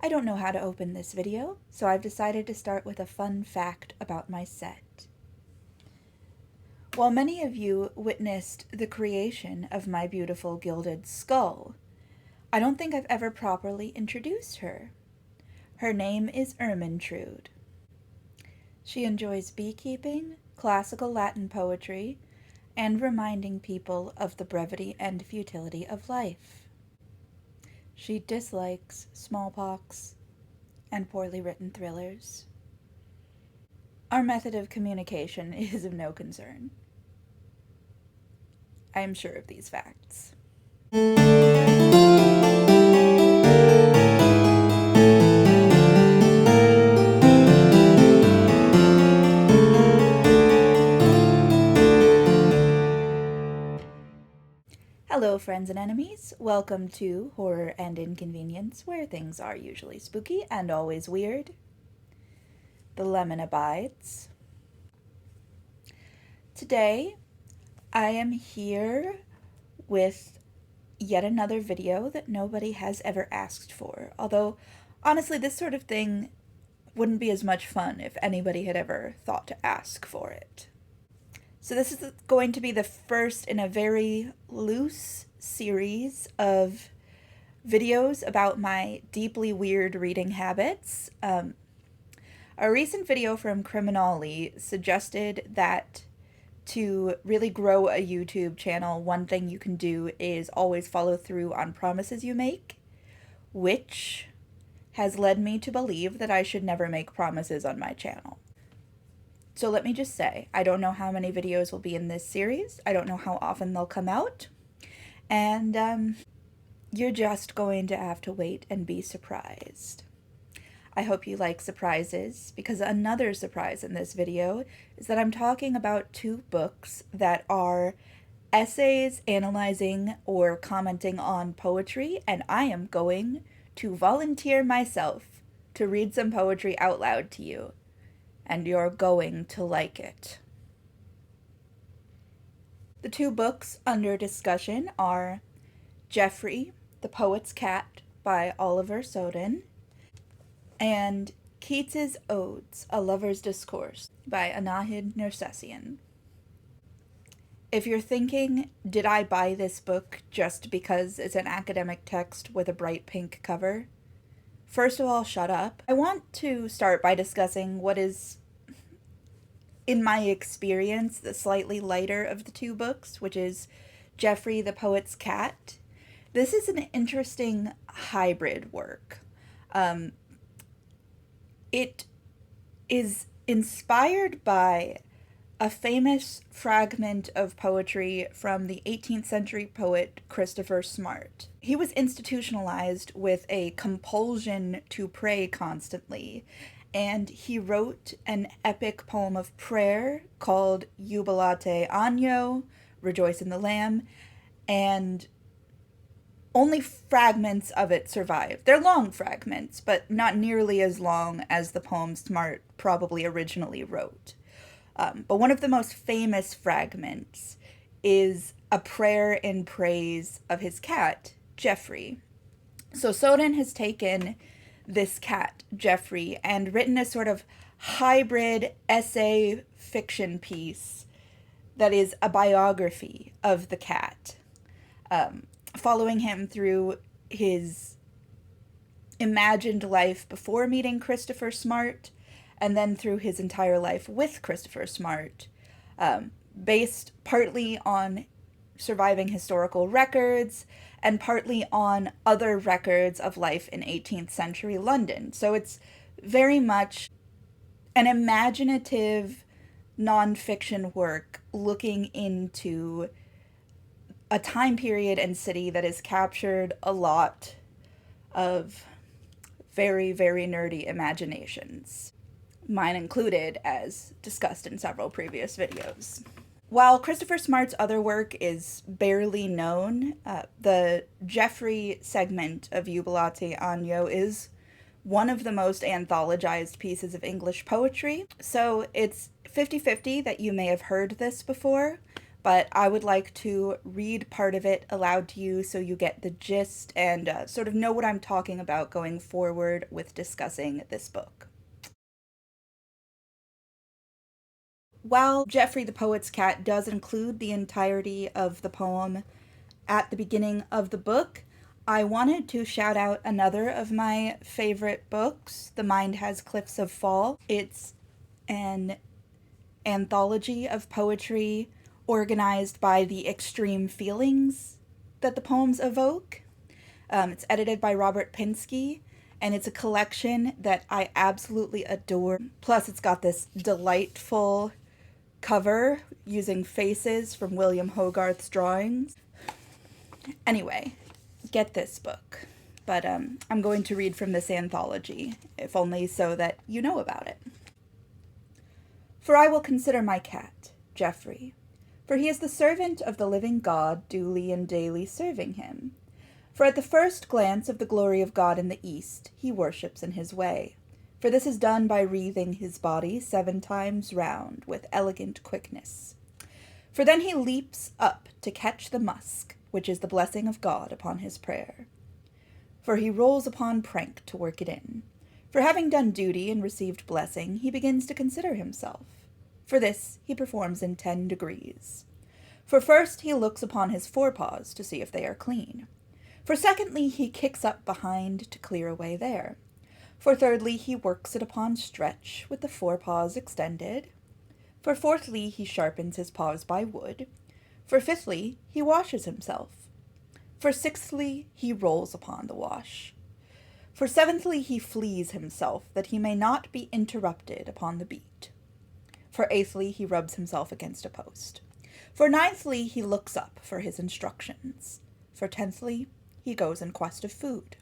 I don't know how to open this video, so I've decided to start with a fun fact about my set. While many of you witnessed the creation of my beautiful gilded skull, I don't think I've ever properly introduced her. Her name is Ermintrude. She enjoys beekeeping, classical Latin poetry, and reminding people of the brevity and futility of life. She dislikes smallpox and poorly written thrillers. Our method of communication is of no concern. I am sure of these facts. Hello, friends and enemies. Welcome to Horror and Inconvenience, where things are usually spooky and always weird. The lemon abides. Today, I am here with yet another video that nobody has ever asked for. Although, honestly, this sort of thing wouldn't be as much fun if anybody had ever thought to ask for it. So this is going to be the first in a very loose series of videos about my deeply weird reading habits. A recent video from Criminali suggested that to really grow a YouTube channel, one thing you can do is always follow through on promises you make, which has led me to believe that I should never make promises on my channel. So let me just say, I don't know how many videos will be in this series. I don't know how often they'll come out. And you're just going to have to wait and be surprised. I hope you like surprises, because another surprise in this video is that I'm talking about two books that are essays analyzing or commenting on poetry, and I am going to volunteer myself to read some poetry out loud to you. And you're going to like it. The two books under discussion are Jeoffry, the Poet's Cat by Oliver Soden, and Keats's Odes, A Lover's Discourse by Anahid Nersessian. If you're thinking, did I buy this book just because it's an academic text with a bright pink cover? First of all, shut up. I want to start by discussing what is, in my experience, the slightly lighter of the two books, which is Jeoffry, the Poet's Cat. This is an interesting hybrid work. It is inspired by a famous fragment of poetry from the 18th century poet Christopher Smart. He was institutionalized with a compulsion to pray constantly, and he wrote an epic poem of prayer called Jubilate Anno, Rejoice in the Lamb, and only fragments of it survive. They're long fragments, but not nearly as long as the poem Smart probably originally wrote. But one of the most famous fragments is a prayer in praise of his cat, Jeoffry. So Soden has taken this cat, Jeoffry, and written a sort of hybrid essay fiction piece that is a biography of the cat, following him through his imagined life before meeting Christopher Smart, and then through his entire life with Christopher Smart, based partly on surviving historical records and partly on other records of life in 18th century London. So it's very much an imaginative nonfiction work looking into a time period and city that has captured a lot of very, very nerdy imaginations, mine included, as discussed in several previous videos. While Christopher Smart's other work is barely known, the Jeoffry segment of Jubilate Anno is one of the most anthologized pieces of English poetry, so it's 50-50 that you may have heard this before, but I would like to read part of it aloud to you so you get the gist and sort of know what I'm talking about going forward with discussing this book. While Jeoffry the Poet's Cat does include the entirety of the poem at the beginning of the book, I wanted to shout out another of my favorite books, The Mind Has Cliffs of Fall. It's an anthology of poetry organized by the extreme feelings that the poems evoke. It's edited by Robert Pinsky, and it's a collection that I absolutely adore. Plus, it's got this delightful cover using faces from William Hogarth's drawings. Anyway, get this book. But I'm going to read from this anthology, if only so that you know about it. For I will consider my cat, Jeoffry, for he is the servant of the living God, duly and daily serving him. For at the first glance of the glory of God in the east, he worships in his way. For this is done by wreathing his body 7 times round with elegant quickness. For then he leaps up to catch the musk, which is the blessing of God upon his prayer. For he rolls upon prank to work it in. For having done duty and received blessing, he begins to consider himself. For this he performs in 10 degrees. For first he looks upon his forepaws to see if they are clean. For secondly he kicks up behind to clear away there. For thirdly he works it upon stretch with the forepaws extended. For fourthly he sharpens his paws by wood. For fifthly he washes himself. For sixthly he rolls upon the wash. For seventhly he flees himself, that he may not be interrupted upon the beat. For eighthly he rubs himself against a post. For ninthly he looks up for his instructions. For tenthly he goes in quest of food.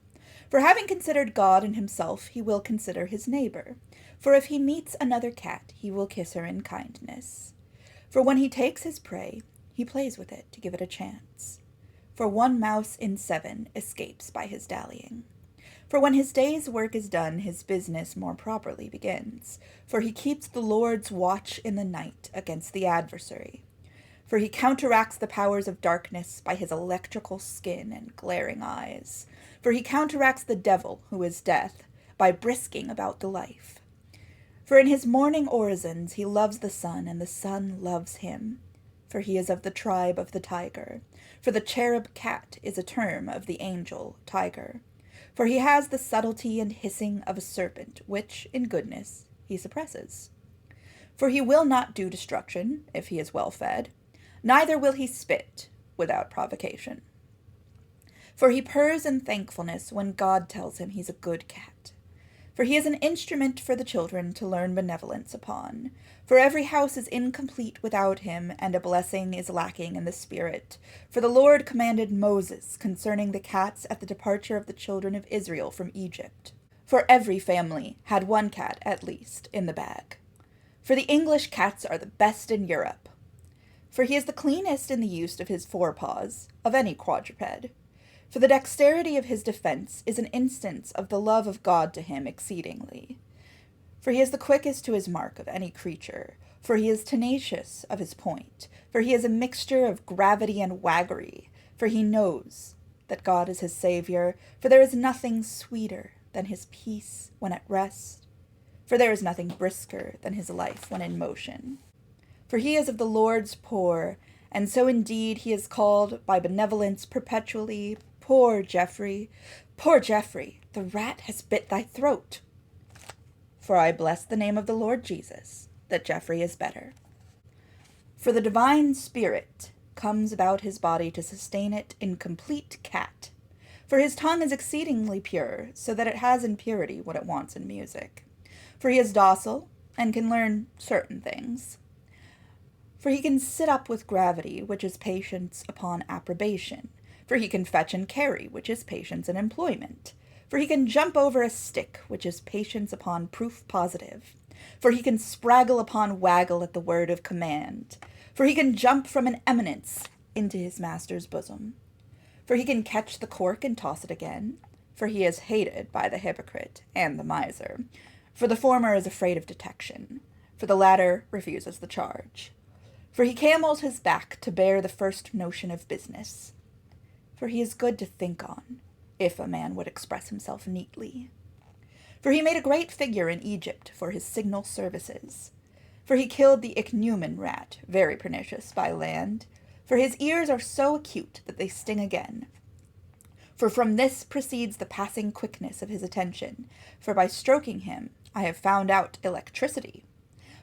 For having considered God and himself, he will consider his neighbor. For if he meets another cat, he will kiss her in kindness. For when he takes his prey, he plays with it to give it a chance. For 1 mouse in 7 escapes by his dallying. For when his day's work is done, his business more properly begins. For he keeps the Lord's watch in the night against the adversary. For he counteracts the powers of darkness by his electrical skin and glaring eyes. For he counteracts the devil, who is death, by brisking about the life. For in his morning orisons he loves the sun, and the sun loves him. For he is of the tribe of the tiger. For the cherub cat is a term of the angel tiger. For he has the subtlety and hissing of a serpent, which, in goodness, he suppresses. For he will not do destruction, if he is well fed, neither will he spit without provocation. For he purrs in thankfulness when God tells him he's a good cat. For he is an instrument for the children to learn benevolence upon. For every house is incomplete without him, and a blessing is lacking in the spirit. For the Lord commanded Moses concerning the cats at the departure of the children of Israel from Egypt. For every family had 1 cat, at least, in the bag. For the English cats are the best in Europe. For he is the cleanest in the use of his forepaws, of any quadruped. For the dexterity of his defense is an instance of the love of God to him exceedingly. For he is the quickest to his mark of any creature. For he is tenacious of his point. For he is a mixture of gravity and waggery. For he knows that God is his Savior. For there is nothing sweeter than his peace when at rest. For there is nothing brisker than his life when in motion. For he is of the Lord's poor, and so indeed he is called by benevolence perpetually. Poor Jeoffry, the rat has bit thy throat. For I bless the name of the Lord Jesus, that Jeoffry is better. For the divine spirit comes about his body to sustain it in complete cat. For his tongue is exceedingly pure, so that it has in purity what it wants in music. For he is docile, and can learn certain things. For he can sit up with gravity, which is patience upon approbation. For he can fetch and carry, which is patience and employment. For he can jump over a stick, which is patience upon proof positive. For he can spraggle upon waggle at the word of command. For he can jump from an eminence into his master's bosom. For he can catch the cork and toss it again. For he is hated by the hypocrite and the miser. For the former is afraid of detection. For the latter refuses the charge. For he camels his back to bear the first notion of business. For he is good to think on, if a man would express himself neatly. For he made a great figure in Egypt for his signal services. For he killed the ichneumon rat, very pernicious by land. For his ears are so acute that they sting again. For from this proceeds the passing quickness of his attention. For by stroking him, I have found out electricity.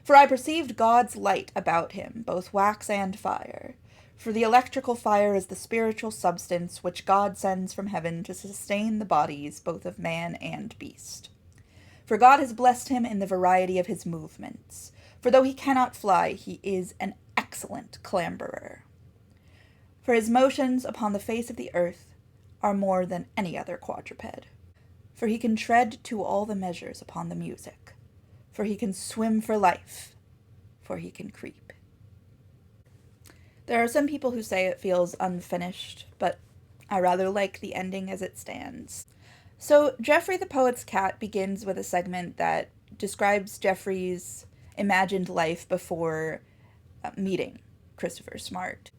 For I perceived God's light about him, both wax and fire. For the electrical fire is the spiritual substance which God sends from heaven to sustain the bodies both of man and beast. For God has blessed him in the variety of his movements. For though he cannot fly, he is an excellent clamberer. For his motions upon the face of the earth are more than any other quadruped. For he can tread to all the measures upon the music. For he can swim for life. For he can creep. There are some people who say it feels unfinished, but I rather like the ending as it stands. So, Jeoffry the Poet's Cat begins with a segment that describes Jeoffry's imagined life before meeting Christopher Smart.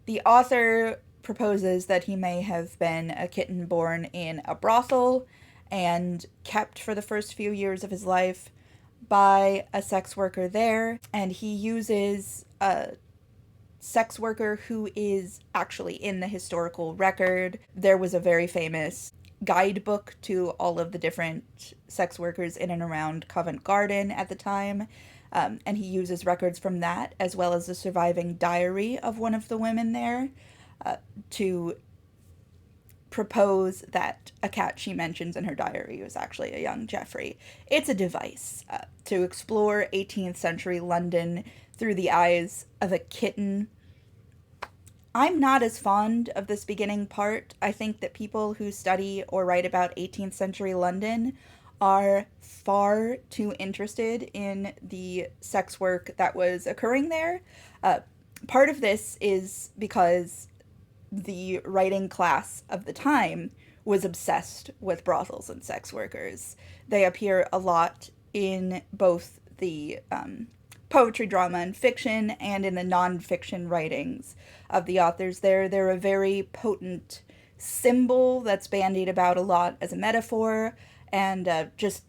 The author proposes that he may have been a kitten born in a brothel and kept for the first few years of his life by a sex worker there, and he uses a sex worker who is actually in the historical record. There was a very famous guidebook to all of the different sex workers in and around Covent Garden at the time, and he uses records from that, as well as the surviving diary of one of the women there, to propose that a cat she mentions in her diary was actually a young Jeoffry. It's a device to explore 18th century London through the eyes of a kitten. I'm not as fond of this beginning part. I think that people who study or write about 18th century London are far too interested in the sex work that was occurring there. Part of this is because the writing class of the time was obsessed with brothels and sex workers. They appear a lot in both the poetry, drama, and fiction, and in the non-fiction writings of the authors there. They're a very potent symbol that's bandied about a lot as a metaphor, and just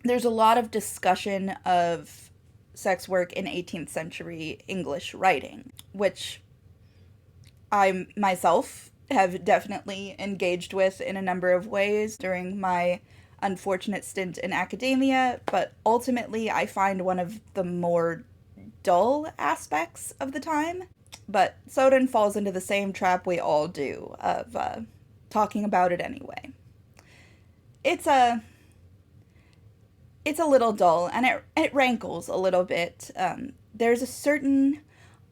there's a lot of discussion of sex work in 18th century English writing, which I myself have definitely engaged with in a number of ways during my unfortunate stint in academia, but ultimately I find one of the more dull aspects of the time. But Soden falls into the same trap we all do of talking about it anyway. It's a little dull, and it rankles a little bit. There's a certain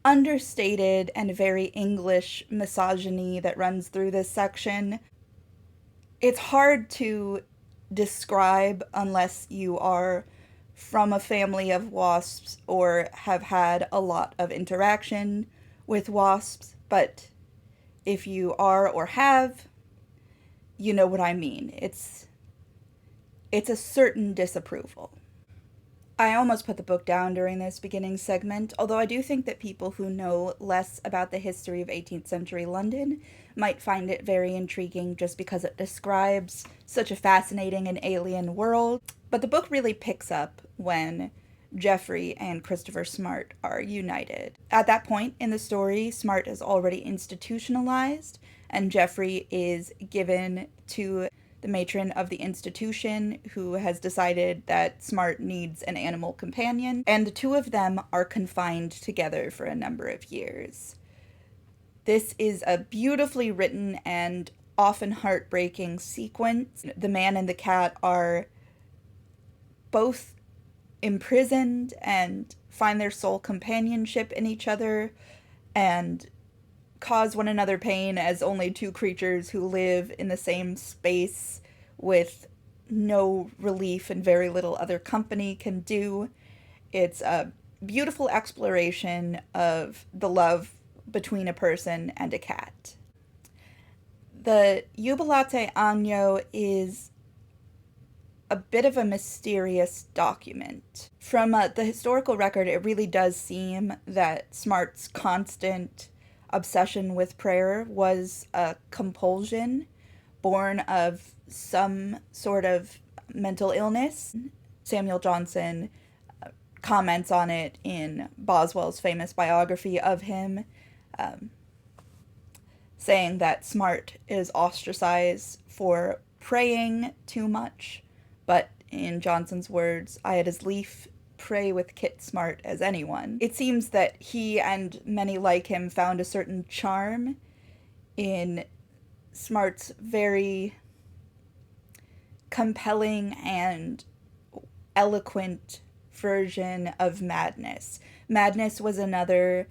understated and very English misogyny that runs through this section. It's hard to describe unless you are from a family of wasps or have had a lot of interaction with wasps, but if you are or have, you know what I mean. It's a certain disapproval. I almost put the book down during this beginning segment, although I do think that people who know less about the history of 18th century London might find it very intriguing just because it describes such a fascinating and alien world. But the book really picks up when Jeoffry and Christopher Smart are united. At that point in the story, Smart is already institutionalized, and Jeoffry is given to the matron of the institution, who has decided that Smart needs an animal companion, and the two of them are confined together for a number of years. This is a beautifully written and often heartbreaking sequence. The man and the cat are both imprisoned and find their sole companionship in each other, and cause one another pain as only two creatures who live in the same space with no relief and very little other company can do. It's a beautiful exploration of the love between a person and a cat. The Jubilate Agno is a bit of a mysterious document. From the historical record, it really does seem that Smart's constant obsession with prayer was a compulsion born of some sort of mental illness. Samuel Johnson comments on it in Boswell's famous biography of him, saying that Smart is ostracized for praying too much, but in Johnson's words, I'd as lief pray with Kit Smart as anyone. It seems that he and many like him found a certain charm in Smart's very compelling and eloquent version of madness. Madness was another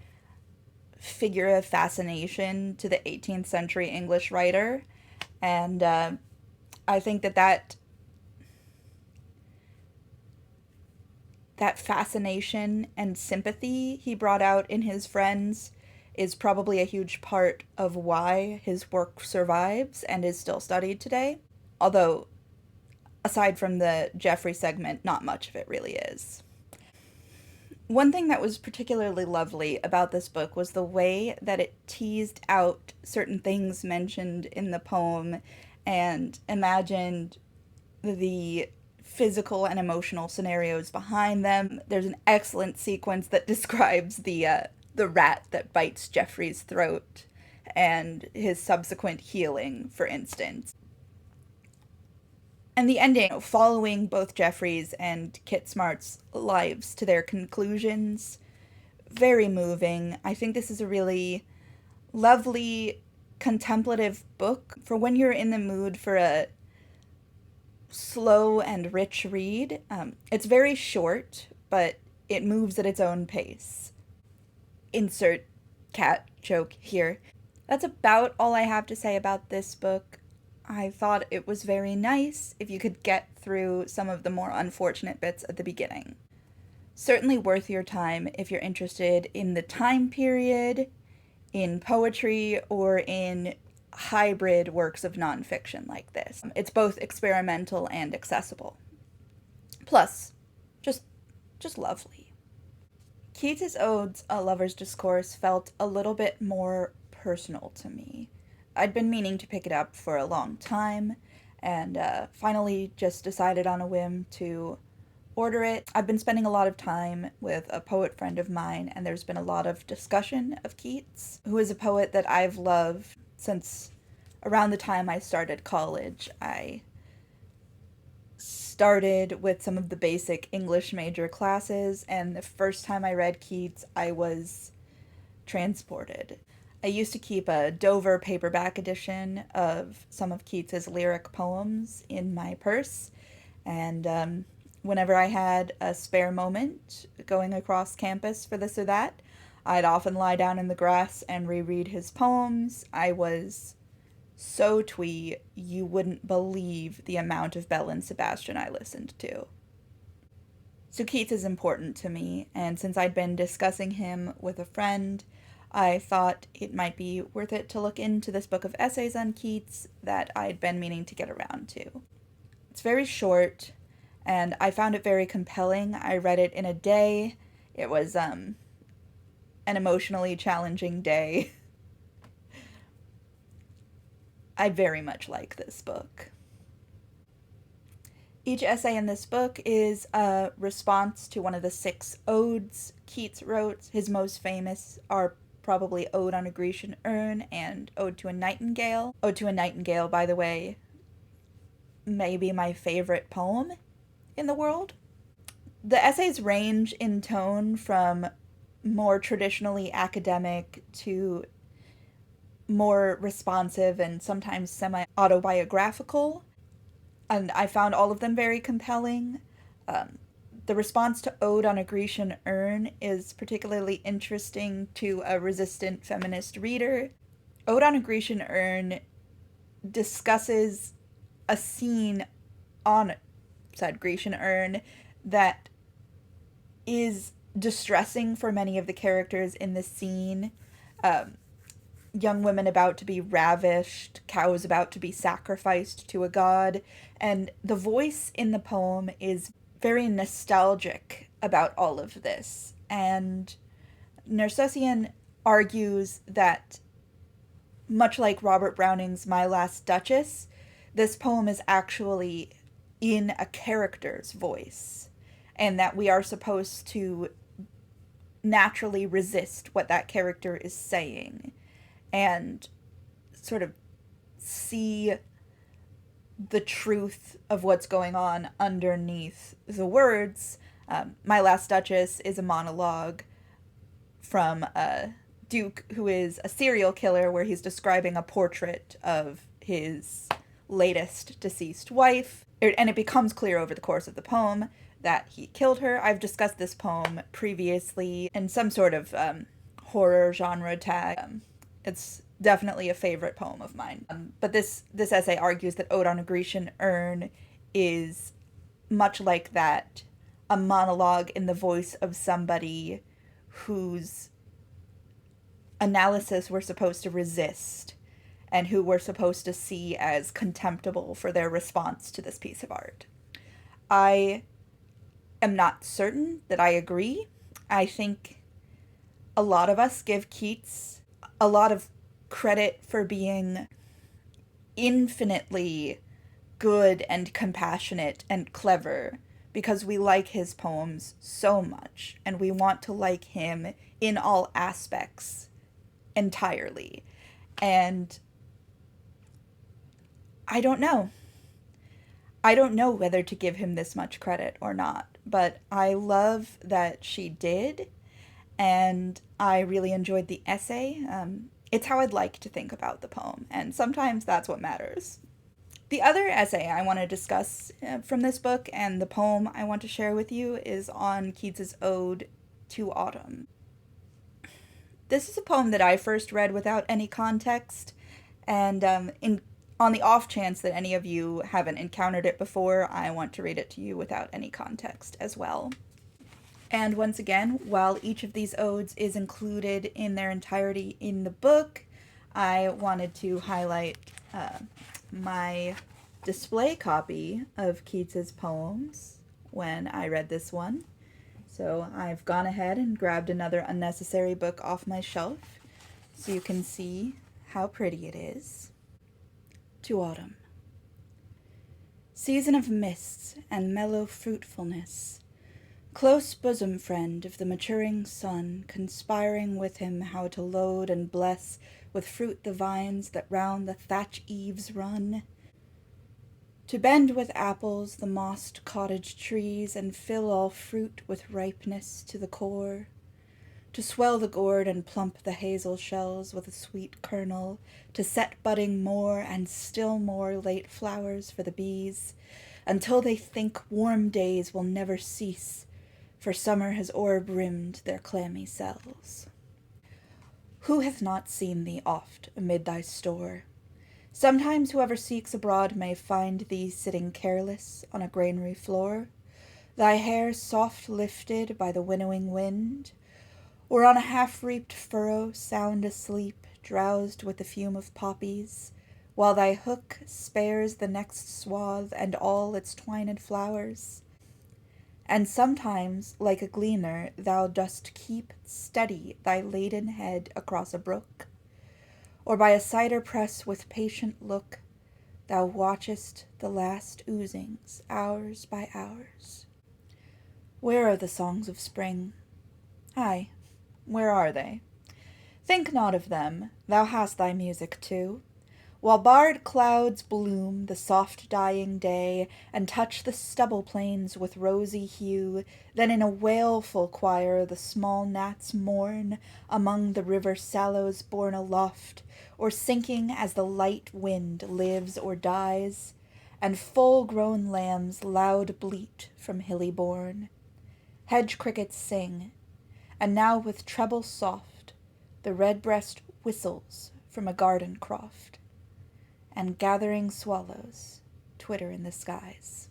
figure of fascination to the 18th century English writer, and I think that fascination and sympathy he brought out in his friends is probably a huge part of why his work survives and is still studied today. Although, aside from the Jeoffry segment, not much of it really is. One thing that was particularly lovely about this book was the way that it teased out certain things mentioned in the poem and imagined the physical and emotional scenarios behind them. There's an excellent sequence that describes the rat that bites Jeoffry's throat and his subsequent healing, for instance. And the ending, following both Jeoffry's and Kit Smart's lives to their conclusions, very moving. I think this is a really lovely, contemplative book for when you're in the mood for a slow and rich read. It's very short, but it moves at its own pace. Insert cat joke here. That's about all I have to say about this book. I thought it was very nice if you could get through some of the more unfortunate bits at the beginning. Certainly worth your time if you're interested in the time period, in poetry, or in hybrid works of nonfiction like this. It's both experimental and accessible. Plus, just lovely. Keats' Odes, A Lover's Discourse felt a little bit more personal to me. I'd been meaning to pick it up for a long time, and finally just decided on a whim to order it. I've been spending a lot of time with a poet friend of mine, and there's been a lot of discussion of Keats, who is a poet that I've loved since around the time I started college. I started with some of the basic English major classes, and the first time I read Keats, I was transported. I used to keep a Dover paperback edition of some of Keats's lyric poems in my purse, and whenever I had a spare moment going across campus for this or that, I'd often lie down in the grass and reread his poems. I was so twee, you wouldn't believe the amount of Belle and Sebastian I listened to. So Keats is important to me, and since I'd been discussing him with a friend, I thought it might be worth it to look into this book of essays on Keats that I'd been meaning to get around to. It's very short, and I found it very compelling. I read it in a day. It was an emotionally challenging day. I very much like this book. Each essay in this book is a response to one of the 6 odes Keats wrote. His most famous are probably Ode on a Grecian Urn and Ode to a Nightingale. Ode to a Nightingale, by the way, may be my favorite poem in the world. The essays range in tone from more traditionally academic to more responsive and sometimes semi-autobiographical, and I found all of them very compelling. The response to Ode on a Grecian Urn is particularly interesting to a resistant feminist reader. Ode on a Grecian Urn discusses a scene on said Grecian urn that is distressing for many of the characters in the scene. young women about to be ravished, cows about to be sacrificed to a god, and the voice in the poem is very nostalgic about all of this. And Nersessian argues that, much like Robert Browning's My Last Duchess, this poem is actually in a character's voice, and that we are supposed to naturally resist what that character is saying and sort of see the truth of what's going on underneath the words. My Last Duchess is a monologue from a duke who is a serial killer, where he's describing a portrait of his latest deceased wife. And it becomes clear over the course of the poem that he killed her. I've discussed this poem previously in some sort of horror genre tag. It's definitely a favorite poem of mine. But this essay argues that Ode on a Grecian Urn is much like that, a monologue in the voice of somebody whose analysis we're supposed to resist and who we're supposed to see as contemptible for their response to this piece of art. I am not certain that I agree. I think a lot of us give Keats a lot of credit for being infinitely good and compassionate and clever, because we like his poems so much and we want to like him in all aspects entirely. And I don't know. I don't know whether to give him this much credit or not, but I love that she did, and I really enjoyed the essay. It's how I'd like to think about the poem, and sometimes that's what matters. The other essay I want to discuss from this book, and the poem I want to share with you, is on Keats's Ode to Autumn. This is a poem that I first read without any context, and on the off chance that any of you haven't encountered it before, I want to read it to you without any context as well. And once again, while each of these odes is included in their entirety in the book, I wanted to highlight my display copy of Keats's poems when I read this one. So I've gone ahead and grabbed another unnecessary book off my shelf so you can see how pretty it is. To Autumn. Season of mists and mellow fruitfulness, close bosom friend of the maturing sun, conspiring with him how to load and bless with fruit the vines that round the thatch eaves run, to bend with apples the mossed cottage trees, and fill all fruit with ripeness to the core, to swell the gourd and plump the hazel shells with a sweet kernel, to set budding more and still more late flowers for the bees, until they think warm days will never cease, for summer has o'er-brimmed their clammy cells. Who hath not seen thee oft amid thy store? Sometimes whoever seeks abroad may find thee sitting careless on a granary floor, thy hair soft lifted by the winnowing wind, or on a half-reaped furrow sound asleep, drowsed with the fume of poppies, while thy hook spares the next swath and all its twined flowers. And sometimes, like a gleaner, thou dost keep steady thy laden head across a brook, or by a cider press with patient look thou watchest the last oozings hours by hours. Where are the songs of spring? Aye, where are they? Think not of them, thou hast thy music too. While barred clouds bloom the soft dying day, and touch the stubble plains with rosy hue, then in a wailful choir the small gnats mourn among the river sallows borne aloft, or sinking as the light wind lives or dies, and full-grown lambs loud bleat from hilly bourne. Hedge crickets sing, and now with treble soft the redbreast whistles from a garden croft, and gathering swallows twitter in the skies.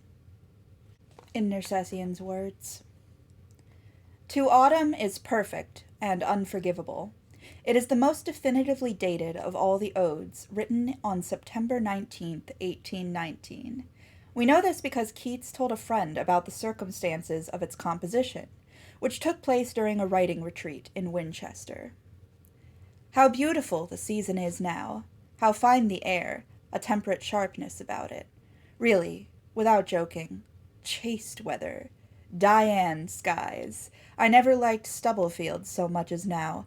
In Nersessian's words, To autumn is perfect and unforgivable. It is the most definitively dated of all the odes, written on September 19th, 1819. We know this because Keats told a friend about the circumstances of its composition, which took place during a writing retreat in Winchester. How beautiful the season is now, how fine the air, a temperate sharpness about it. Really, without joking, chaste weather, Dian skies. I never liked stubble fields so much as now.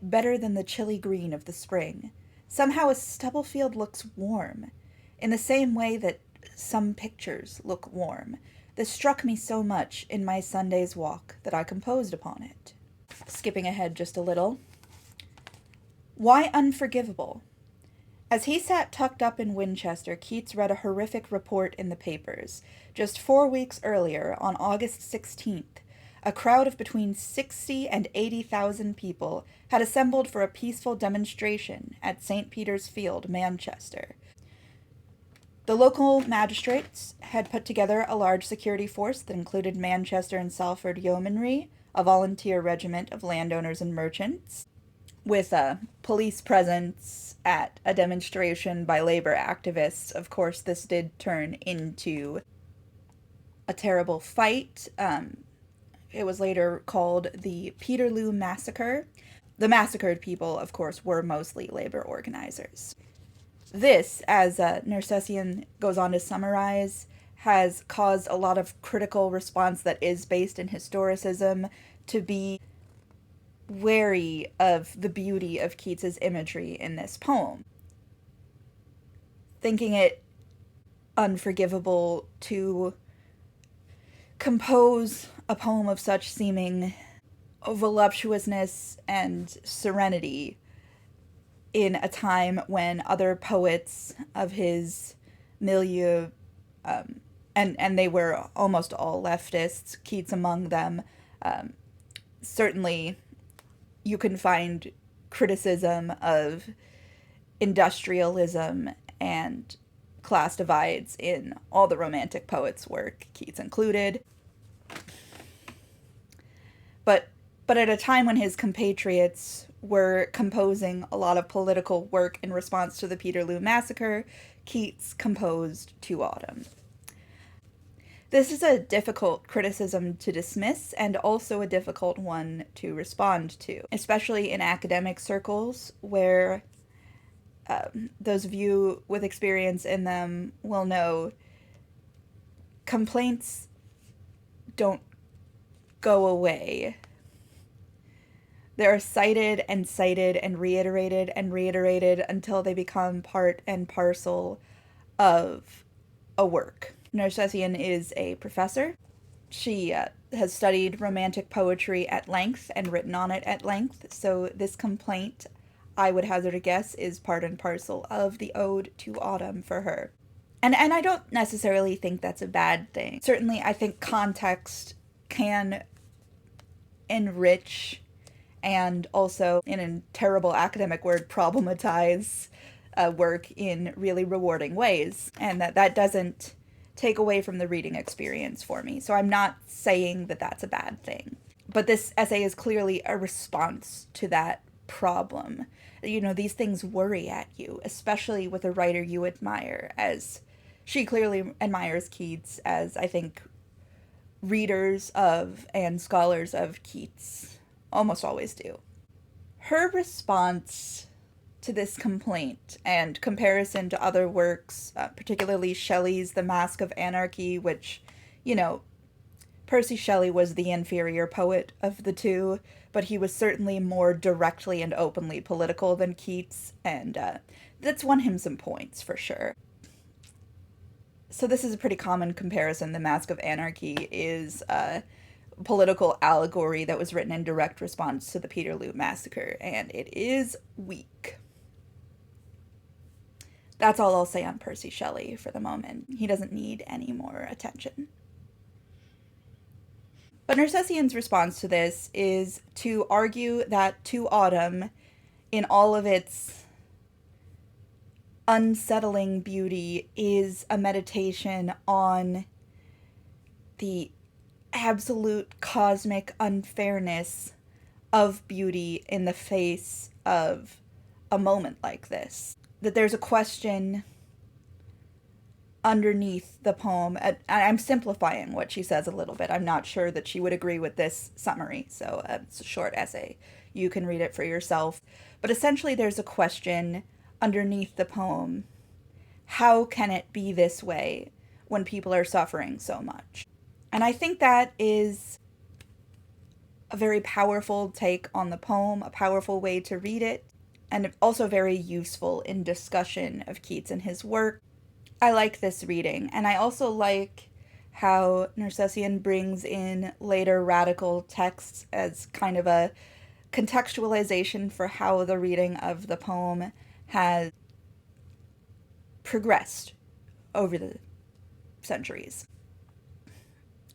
Better than the chilly green of the spring. Somehow a stubble field looks warm, in the same way that some pictures look warm. This struck me so much in my Sunday's walk that I composed upon it. Skipping ahead just a little. Why unforgivable? As he sat tucked up in Winchester, Keats read a horrific report in the papers. Just 4 weeks earlier, on August 16th, a crowd of between 60 and 80,000 people had assembled for a peaceful demonstration at St. Peter's Field, Manchester. The local magistrates had put together a large security force that included Manchester and Salford Yeomanry, a volunteer regiment of landowners and merchants, with a police presence at a demonstration by labor activists. Of course, this did turn into a terrible fight. It was later called the Peterloo Massacre. The massacred people, of course, were mostly labor organizers. This, as Nersessian goes on to summarize, has caused a lot of critical response that is based in historicism to be wary of the beauty of Keats's imagery in this poem, thinking it unforgivable to compose a poem of such seeming voluptuousness and serenity in a time when other poets of his milieu, and they were almost all leftists, Keats among them, certainly you can find criticism of industrialism and class divides in all the Romantic poets' work, Keats included. But at a time when his compatriots were composing a lot of political work in response to the Peterloo Massacre, Keats composed To Autumn. This is a difficult criticism to dismiss and also a difficult one to respond to, especially in academic circles where those of you with experience in them will know complaints don't go away. They're cited and reiterated until they become part and parcel of a work. Nersessian is a professor. She has studied Romantic poetry at length and written on it at length, so this complaint, I would hazard a guess, is part and parcel of the Ode to Autumn for her. And I don't necessarily think that's a bad thing. Certainly, I think context can enrich and also, in a terrible academic word, problematize work in really rewarding ways, and that doesn't take away from the reading experience for me. So I'm not saying that that's a bad thing. But this essay is clearly a response to that problem. You know, these things worry at you, especially with a writer you admire, as she clearly admires Keats, as I think readers of and scholars of Keats almost always do. Her response to this complaint and comparison to other works, particularly Shelley's The Mask of Anarchy, which, you know, Percy Shelley was the inferior poet of the two, but he was certainly more directly and openly political than Keats, and that's won him some points for sure. So this is a pretty common comparison. The Mask of Anarchy is a political allegory that was written in direct response to the Peterloo Massacre, and it is weak. That's all I'll say on Percy Shelley for the moment. He doesn't need any more attention. But Nersessian's response to this is to argue that To Autumn, in all of its unsettling beauty, is a meditation on the absolute cosmic unfairness of beauty in the face of a moment like this. That there's a question underneath the poem. I'm simplifying what she says a little bit. I'm not sure that she would agree with this summary, so it's a short essay. You can read it for yourself. But essentially there's a question underneath the poem. How can it be this way when people are suffering so much? And I think that is a very powerful take on the poem, a powerful way to read it, and also very useful in discussion of Keats and his work. I like this reading, and I also like how Nersessian brings in later radical texts as kind of a contextualization for how the reading of the poem has progressed over the centuries.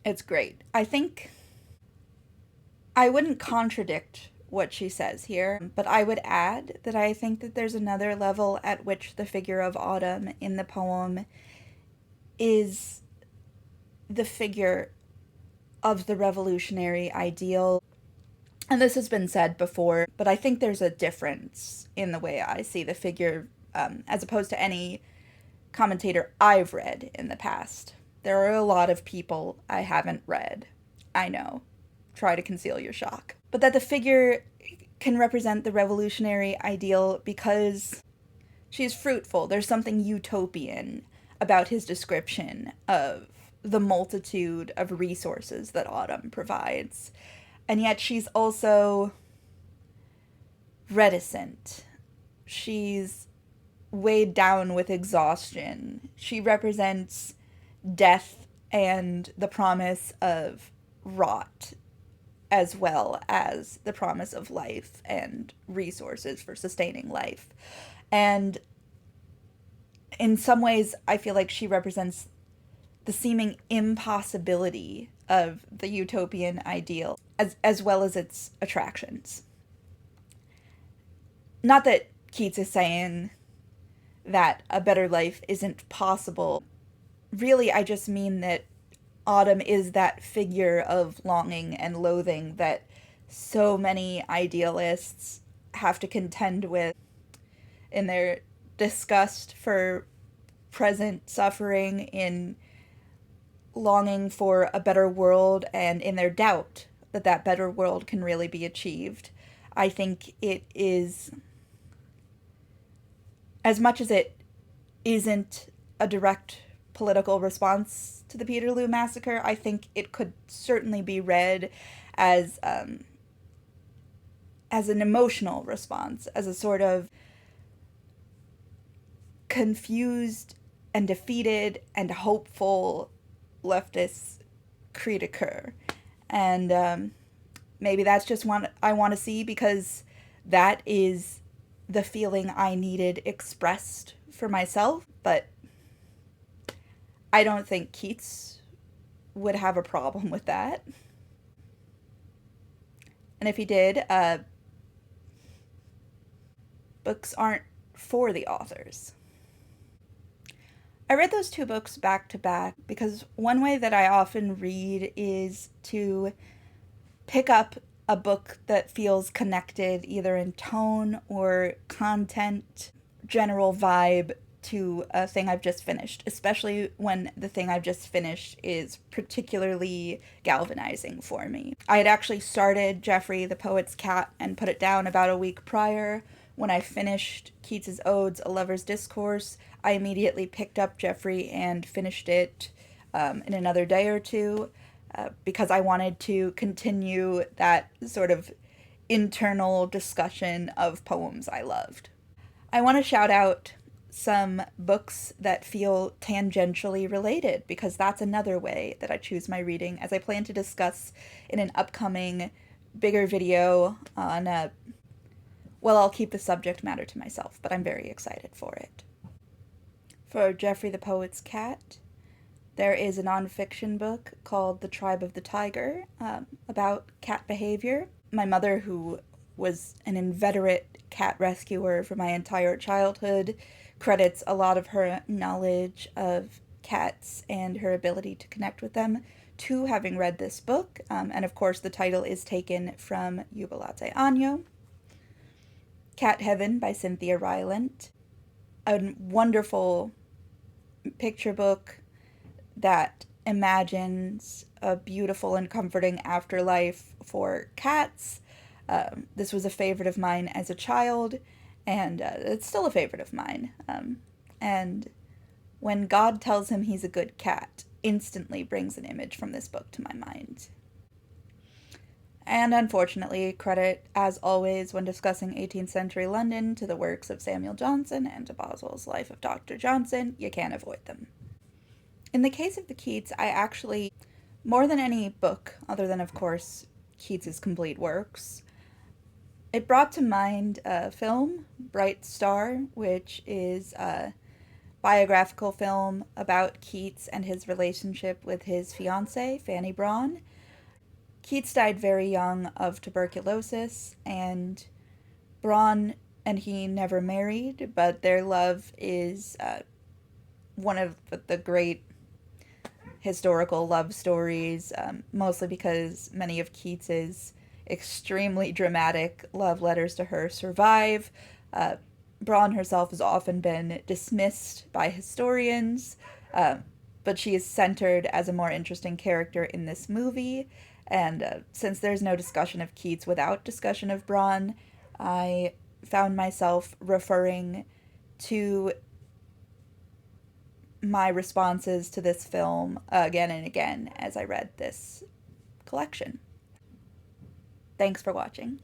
It's great. I think I wouldn't contradict what she says here, but I would add that I think that there's another level at which the figure of Autumn in the poem is the figure of the revolutionary ideal. And this has been said before, but I think there's a difference in the way I see the figure as opposed to any commentator I've read in the past. There are a lot of people I haven't read. I know. Try to conceal your shock. But that the figure can represent the revolutionary ideal because she's fruitful. There's something utopian about his description of the multitude of resources that Autumn provides. And yet she's also reticent. She's weighed down with exhaustion. She represents death and the promise of rot, as well as the promise of life and resources for sustaining life. And in some ways, I feel like she represents the seeming impossibility of the utopian ideal, as well as its attractions. Not that Keats is saying that a better life isn't possible. Really, I just mean that Autumn is that figure of longing and loathing that so many idealists have to contend with in their disgust for present suffering, in longing for a better world, and in their doubt that that better world can really be achieved. I think it is, as much as it isn't a direct political response to the Peterloo massacre, I think it could certainly be read as an emotional response, as a sort of confused and defeated and hopeful leftist cri de coeur. And maybe that's just what I want to see, because that is the feeling I needed expressed for myself. But I don't think Keats would have a problem with that. And if he did, books aren't for the authors. I read those two books back to back because one way that I often read is to pick up a book that feels connected either in tone or content, general vibe, to a thing I've just finished, especially when the thing I've just finished is particularly galvanizing for me. I had actually started Jeoffry, the Poet's Cat, and put it down about a week prior. When I finished Keats's Odes, A Lover's Discourse, I immediately picked up Jeoffry and finished it in another day or two because I wanted to continue that sort of internal discussion of poems I loved. I want to shout out some books that feel tangentially related, because that's another way that I choose my reading, as I plan to discuss in an upcoming bigger video on I'll keep the subject matter to myself, but I'm very excited for it. For Jeoffry the Poet's Cat, there is a nonfiction book called The Tribe of the Tiger, about cat behavior. My mother, who was an inveterate cat rescuer for my entire childhood, credits a lot of her knowledge of cats and her ability to connect with them to having read this book. And of course, the title is taken from Jubilate Anno. Cat Heaven by Cynthia Rylant. A wonderful picture book that imagines a beautiful and comforting afterlife for cats. This was a favorite of mine as a child, and it's still a favorite of mine. And when God tells him he's a good cat, instantly brings an image from this book to my mind. And unfortunately, credit, as always, when discussing 18th century London, to the works of Samuel Johnson and to Boswell's Life of Dr. Johnson. You can't avoid them. In the case of the Keats, I actually, more than any book, other than, of course, Keats's complete works, it brought to mind a film, Bright Star, which is a biographical film about Keats and his relationship with his fiancée, Fanny Brawne. Keats died very young of tuberculosis, and Brawne and he never married, but their love is one of the great historical love stories, mostly because many of Keats's extremely dramatic love letters to her survive. Brawne herself has often been dismissed by historians, but she is centered as a more interesting character in this movie. And since there's no discussion of Keats without discussion of Brawne, I found myself referring to my responses to this film again and again as I read this collection. Thanks for watching.